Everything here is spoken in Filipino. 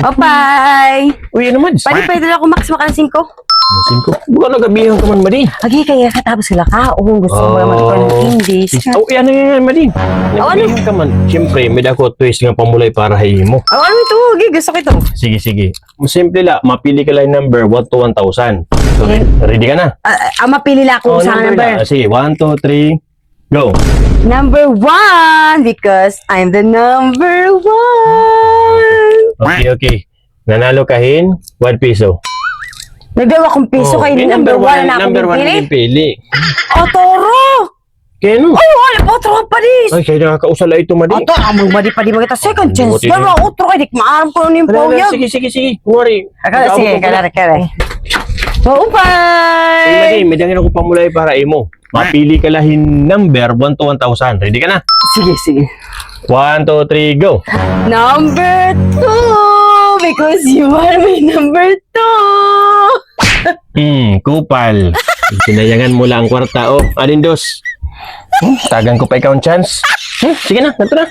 Opay! Uy, ano man? Pwede lang ako max makalasing ko. Masin ko. Buka nagabihan ka man, Madi. Agi, kaya katapos sila ka. Gusto mo naman ko ng English. Oh, ano yan, Madi? ano? Nagabihan ka man. Siyempre, may dako twist nga pamulay para hayi mo. Ano ito? Agi, gusto ko ito. Sige, sige. Simple la. Mapili ka lang number 1 to 1,000. So, ready ka na? Mapili lang ako sa number. Na. Sige, 1, 2, 3, go. Number 1, because I'm the number 1. Okay, okay. Nanalo kahin, 1 peso. Nagawa kong piso kayo ni number 1 na ako Number 1 pili. na pili. Toro! Kaya no? Ay, wala po, toro pa dis. Ay, kaya nakakausala ito, Madi. Amang badi pa di magita second chance. Buti Pero utro kay dik maaram ko ning poyag. Sige, sige, sige. Kunwari. Sige, kare. Upay! Madi, may dangin ako pamulay para imo. Mapili ka lahin number 1 to 1,000. Ready ka na? Sige. 1, 2, 3, go. Number 2, because you are my number 2. Kupal. Sinayangan mo lang ang kwarta. Oh, alin dos? Tagan ko pa ikaw ang chance. Sige na, nato na.